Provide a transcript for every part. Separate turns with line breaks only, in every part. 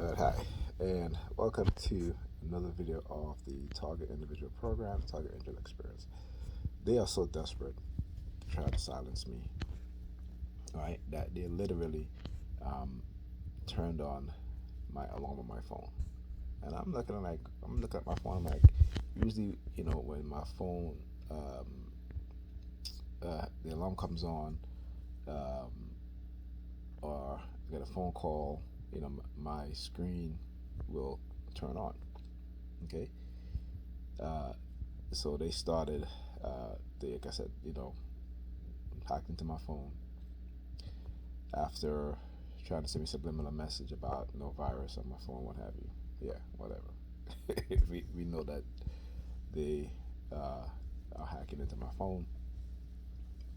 Hi, and welcome to another video of the Target Individual Program, Target Angel Experience. They are so desperate to try to silence me, right, that they literally um, turned on my alarm on my phone. And I'm looking at my phone, I'm like, usually, when my phone, the alarm comes on, um, or I get a phone call, my screen will turn on, okay? Uh, so they started, like I said, hacked into my phone after trying to send me subliminal message about no virus on my phone, what have you. Yeah, whatever. we know that they are hacking into my phone.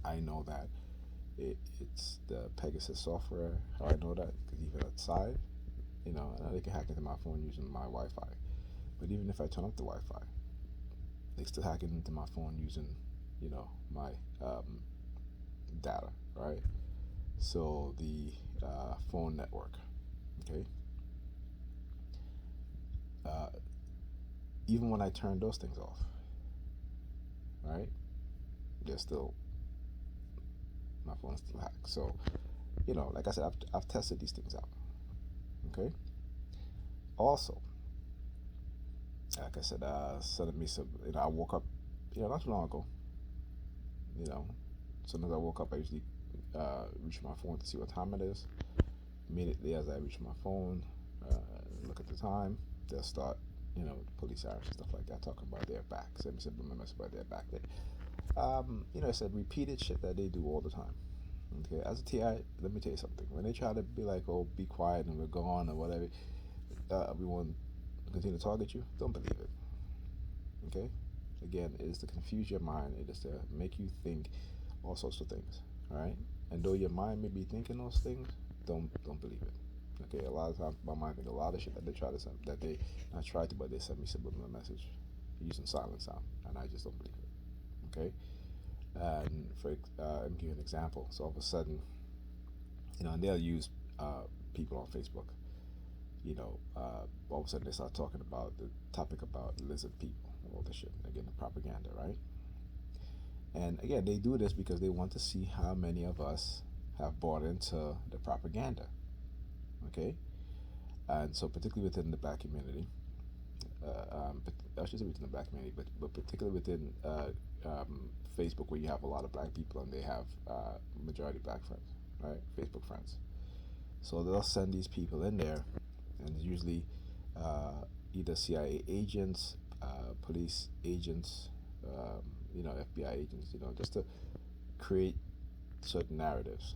I know that it's the Pegasus software. How I know that? Because even outside, I know they can hack into my phone using my Wi-Fi. But even if I turn off the Wi-Fi, they still hacking into my phone using, my data, right? So the phone network, okay. Uh, Even when I turn those things off, right, they're still my phone's still hacked. So like I said, I've tested these things out. Okay. Also, like I said, suddenly me some. I woke up, not too long ago. You know, as soon as I woke up, I usually reach my phone to see what time it is. Immediately as I reach my phone, uh, look at the time, they'll start, police sirens and stuff like that, talking about their back. Send me some mess about their back. It's a repeated shit that they do all the time. Okay, as a TI, let me tell you something. When they try to be like, "Oh, be quiet and we're gone" or whatever, we want to continue to target you. Don't believe it. Okay. Again, it is to confuse your mind. It is to make you think all sorts of things. All right. And though your mind may be thinking those things, don't believe it. Okay. A lot of times, my mind think a lot of shit that they try to send, that they not try to, but they send me subliminal message using silent sound, and I just don't believe it. Okay. And I'm giving an example. So all of a sudden, and they'll use people on Facebook. All of a sudden they start talking about the topic about lizard people, all this shit. Again, the propaganda, right? And again, they do this because they want to see how many of us have bought into the propaganda. Okay, and so particularly within the black community, but I should say within the black community, but particularly within Facebook, where you have a lot of black people and they have majority black friends, right? Facebook friends. So they'll send these people in there, and usually either CIA agents, police agents, FBI agents, just to create certain narratives,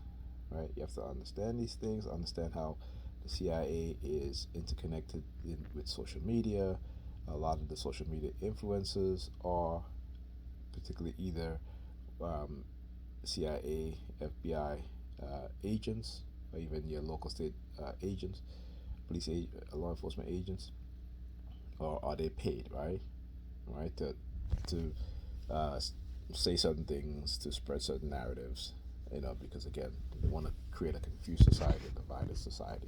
right? You have to understand these things, understand how the CIA is interconnected with social media. A lot of the social media influencers are particularly either um, CIA, FBI agents, or even your local state agents, law enforcement agents, or are they paid, right, to uh, say certain things, to spread certain narratives, because again, they want to create a confused society, a divided society.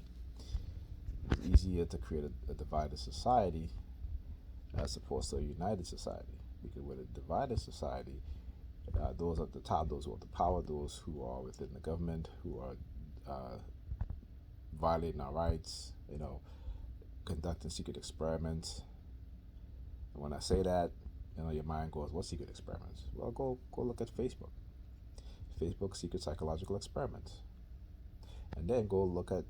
It's easier to create a divided society as opposed to a united society, because with a divided society, those at the top, those who have the power, those who are within the government, who are violating our rights, conducting secret experiments. And when I say that, your mind goes, "What secret experiments?" Well, go look at Facebook. Facebook secret psychological experiments, and then go look at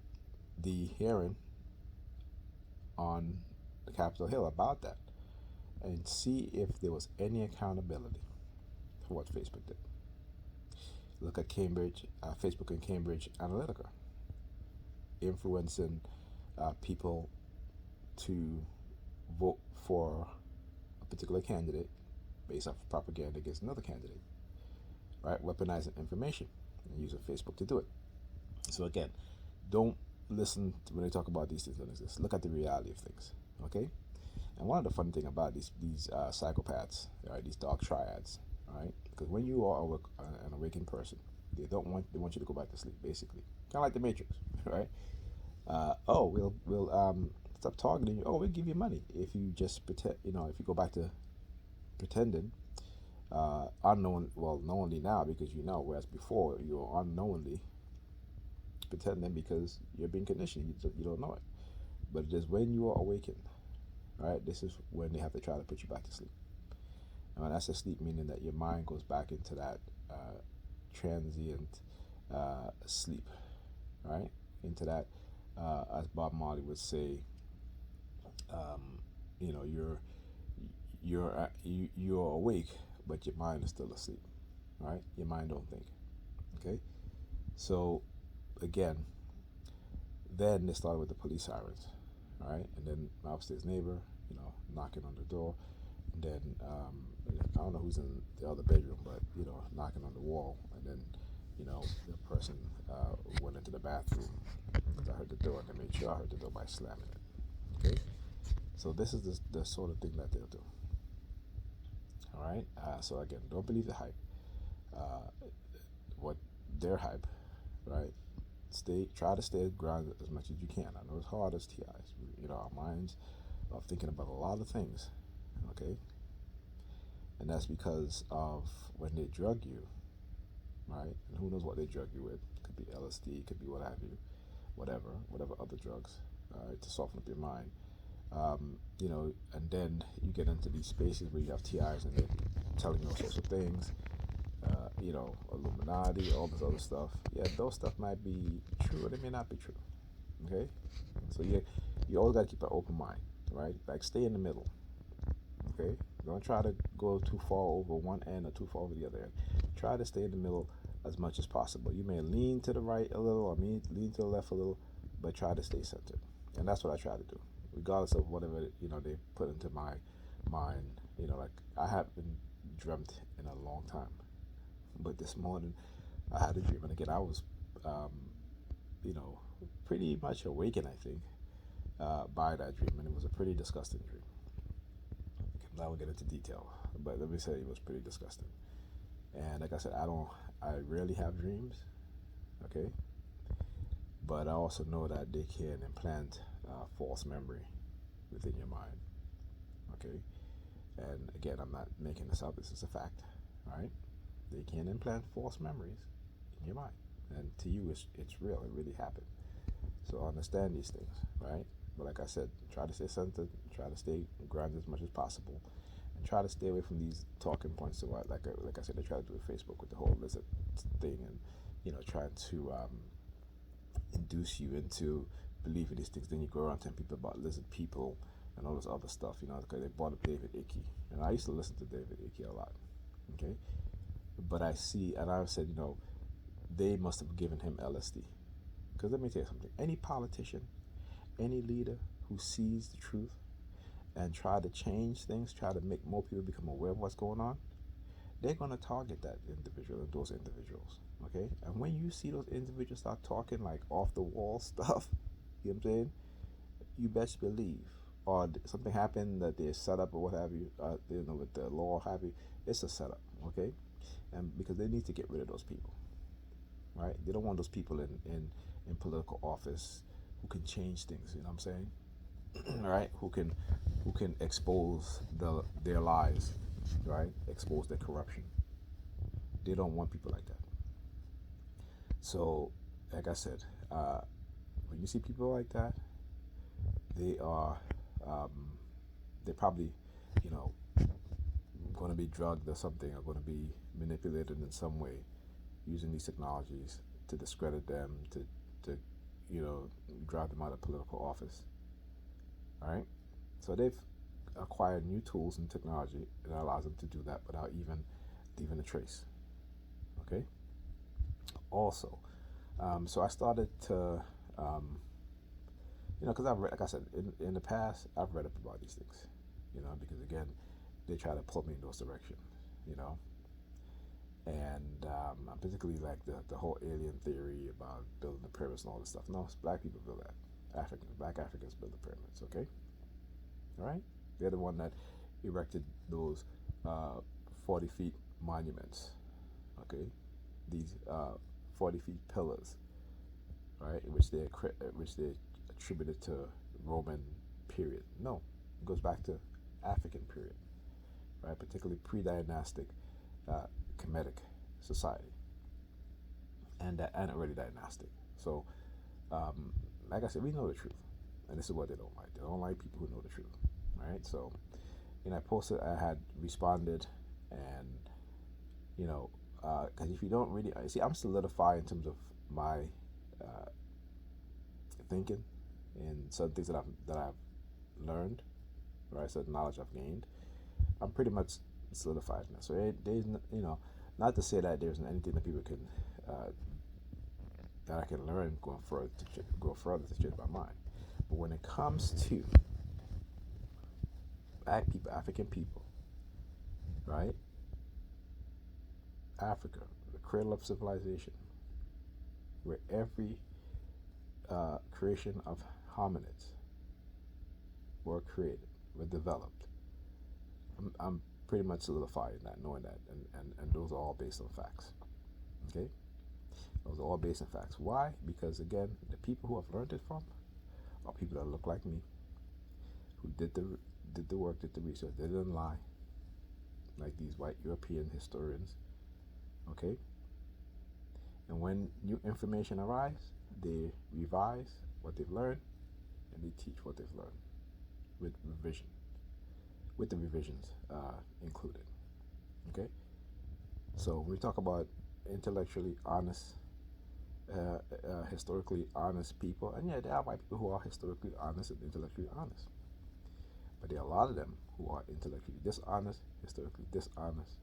the hearing on the Capitol Hill about that, and see if there was any accountability for what Facebook did. Look at Facebook and Cambridge Analytica, influencing people to vote for a particular candidate based off of propaganda against another candidate, right? Weaponizing information and using Facebook to do it. So again, don't listen to when they talk about these things. Just look at the reality of things, okay? And one of the funny thing about these psychopaths, right? These dark triads, right? Because when you are an awakened person, they want you to go back to sleep, basically, kind of like the Matrix, right? Oh, we'll stop targeting you. Oh, we'll give you money if you just pretend. If you go back to pretending, unknown. Well, knowingly now because whereas before you were unknowingly pretending because you're being conditioned. You don't know it, but it is when you are awakened. Right. This is when they have to try to put you back to sleep. And when I say sleep, meaning that your mind goes back into that transient sleep, right? Into that, as Bob Marley would say, um, you're awake, but your mind is still asleep, right? Your mind don't think. Okay, so again, then they started with the police sirens, right? And then my upstairs neighbor, knocking on the door. And then I don't know who's in the other bedroom, but knocking on the wall. And then the person went into the bathroom because I heard the door, and they made sure I heard the door by slamming it. Okay, so this is the sort of thing that they'll do. All right. So again, don't believe the hype. What their hype, right? Try to stay grounded as much as you can. I know it's hard as TIs. Our minds are thinking about a lot of things. Okay, and that's because of when they drug you, right? And who knows what they drug you with? It could be LSD, it could be what have you, whatever other drugs, to soften up your mind. And then you get into these spaces where you have TIs and they're telling you all sorts of things, Illuminati, all this other stuff. Yeah, those stuff might be true or they may not be true. Okay, so you always got to keep an open mind, right? Like stay in the middle. Okay, don't try to go too far over one end or too far over the other end. Try to stay in the middle as much as possible. You may lean to the right a little or lean to the left a little, but try to stay centered. And that's what I try to do, regardless of whatever they put into my mind. Like I haven't dreamt in a long time, but this morning I had a dream, and again I was, um, you know, pretty much awakened. I think by that dream, and it was a pretty disgusting dream. I will get into detail, but let me say it was pretty disgusting. And like I said, I rarely have dreams, okay? But I also know that they can implant false memory within your mind, okay? And again, I'm not making this up, this is a fact, all right? They can implant false memories in your mind. And to you, it's real, it really happened. So understand these things, right? But like I said, try to stay centered, try to stay grounded as much as possible, and try to stay away from these talking points. So, like I said, they try to do with Facebook with the whole lizard thing, and trying to induce you into believing these things. Then you go around telling people about lizard people and all this other stuff, because they brought up David Icke, and I used to listen to David Icke a lot. Okay, but I see, and I said, they must have given him LSD. Because let me tell you something. Any politician, any leader who sees the truth and try to change things, try to make more people become aware of what's going on, they're going to target that individual and those individuals. Okay? And when you see those individuals start talking like off the wall stuff, you know what I'm saying? You best believe. Or something happened that they're set up or what have you, with the law or have you, it's a setup. Okay? And because they need to get rid of those people. Right? They don't want those people in political office who can change things. You know what I'm saying? Right? Who can expose their lies, right? Expose their corruption. They don't want people like that. So, like I said, when you see people like that, they are they're probably going to be drugged or something, or going to be manipulated in some way using these technologies to discredit them, to drive them out of political office. All right, so they've acquired new tools and technology that allows them to do that without even leaving a trace. Okay. Also, so I started to, because I've read, like I said, in the past, I've read up about these things, because again, they try to pull me in those directions, and particularly like the whole alien theory about building the pyramids and all this stuff. No, it's black people build that. Black Africans build the pyramids. Okay, all right. They're the one that erected those 40 feet monuments. Okay, these 40 feet pillars, right? Which they attributed to Roman period. No, it goes back to African period, right? Particularly pre-dynastic Kemetic society, and early dynastic. So, like I said, we know the truth, and this is what they don't like. They don't like people who know the truth, right? So, I posted, I had responded, and because if you don't really see, I'm solidified in terms of my thinking and certain things that I've learned, right? Certain knowledge I've gained. I'm pretty much solidified in that. So there's not to say that there's anything that people can that I can learn going further to change my mind. But when it comes to black people, African people, right? Africa, the cradle of civilization, where every creation of hominids were created, were developed. I'm pretty much solidified in that, knowing that, and those are all based on facts. Okay, those are all based on facts. Why? Because again, the people who I've learned it from are people that look like me, who did the work, did the research. They didn't lie, like these white European historians. Okay, and when new information arrives, they revise what they've learned, and they teach what they've learned with the revisions included. Okay, so when we talk about intellectually honest, historically honest people, and yeah, there are white people who are historically honest and intellectually honest, but there are a lot of them who are intellectually dishonest, historically dishonest,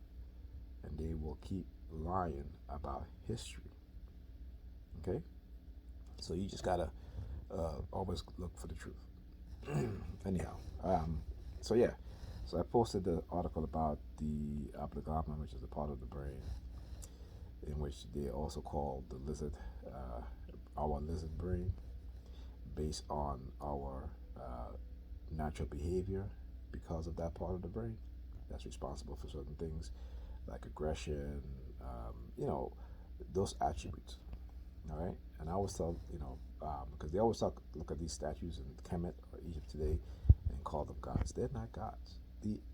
and they will keep lying about history. Okay, so you just gotta always look for the truth. Anyhow, so yeah, so I posted the article about the oblongata, which is a part of the brain, in which they also call the lizard, our lizard brain, based on our natural behavior because of that part of the brain that's responsible for certain things like aggression, those attributes. All right, and I always tell because they always look at these statues in Kemet or Egypt today and call them gods. They're not gods.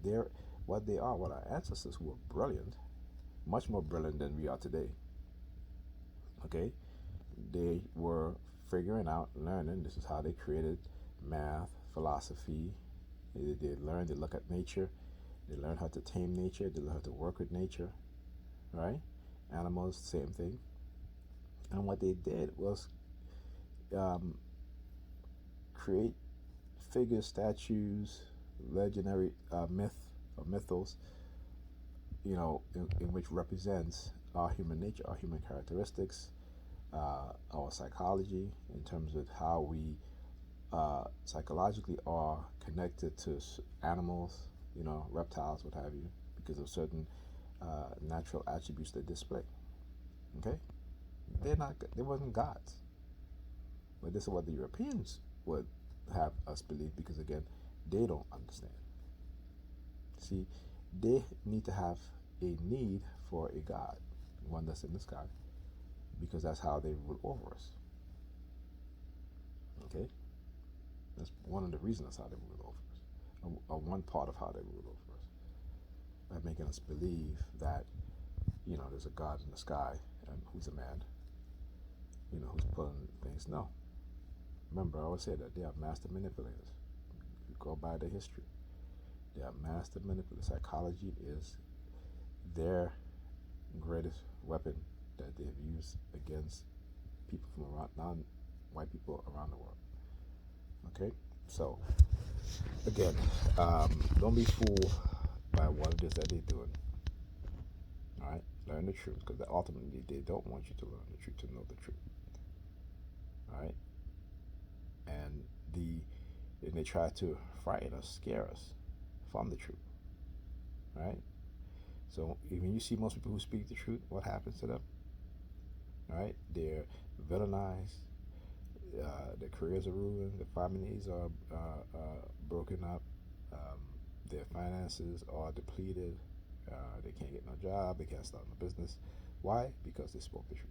They're what they are. What our ancestors, who were brilliant, much more brilliant than we are today. Okay, they were figuring out, learning. This is how they created math, philosophy. They learned. They look at nature. They learned how to tame nature. They learned how to work with nature. Right? Animals, same thing. And what they did was create figures, statues, legendary mythos, in which represents our human nature, our human characteristics, our psychology, in terms of how we psychologically are connected to animals, reptiles, what have you, because of certain natural attributes they display. Okay, they wasn't gods, but this is what the Europeans would have us believe, because again, they don't understand. See, they need to have a need for a god, one that's in the sky, because that's how they rule over us. Okay, that's one of the reasons that's how they rule over us, or one part of how they rule over us, by making us believe that there's a god in the sky and who's a man, who's pulling things. No, remember, I always say that they are master manipulators. If you go by the history, they are master manipulators. Psychology is their greatest weapon that they've used against people from around, non-white people around the world. Okay, so again, don't be fooled by what it is that they're doing. All right, learn the truth, because ultimately they don't want you to learn the truth, to know the truth. All right, and they try to frighten us, scare us from the truth. All right, so when you see most people who speak the truth, what happens to them? All right, they're villainized. Their careers are ruined. Their families are broken up. Their finances are depleted. They can't get no job. They can't start no business. Why? Because they spoke the truth.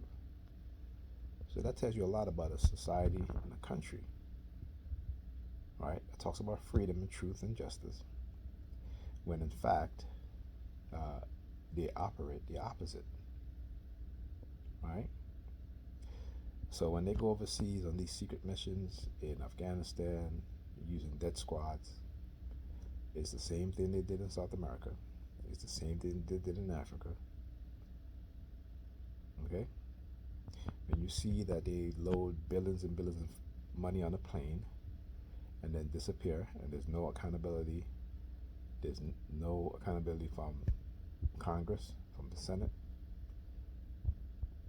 So that tells you a lot about a society and a country right? It talks about freedom and truth and justice, when in fact uh, they operate the opposite, right? So when they go overseas on these secret missions in Afghanistan using death squads, it's the same thing they did in South America. It's the same thing they did in Africa. Okay? When you see that they load billions and billions of money on a plane and then disappear, and there's no accountability, there's no accountability from Congress, from the Senate.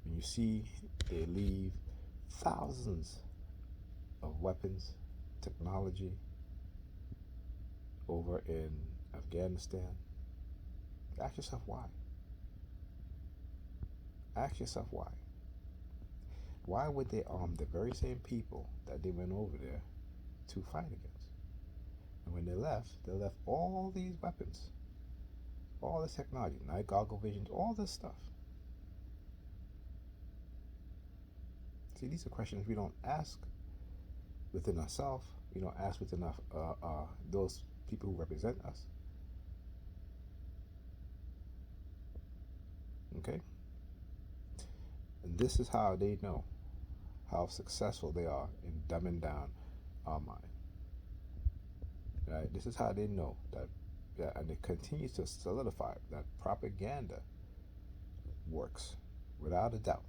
When you see they leave thousands of weapons, technology over in Afghanistan, ask yourself why. Ask yourself why. Why would they arm the very same people that they went over there to fight against? And when they left all these weapons, all this technology, night goggle visions, all this stuff. See, these are questions we don't ask within ourselves. We don't ask within those people who represent us. Okay? And this is how they know how successful they are in dumbing down our mind. Right? This is how they know that, and it continues to solidify that propaganda works without a doubt.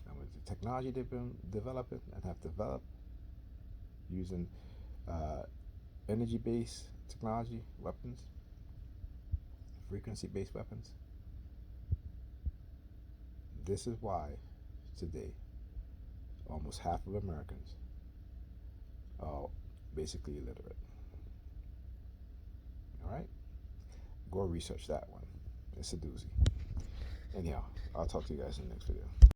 And with the technology they've been developing and have developed using energy-based technology weapons, frequency-based weapons, this is why today almost half of Americans are basically illiterate. All right? Go research that one. It's a doozy. Anyhow, I'll talk to you guys in the next video.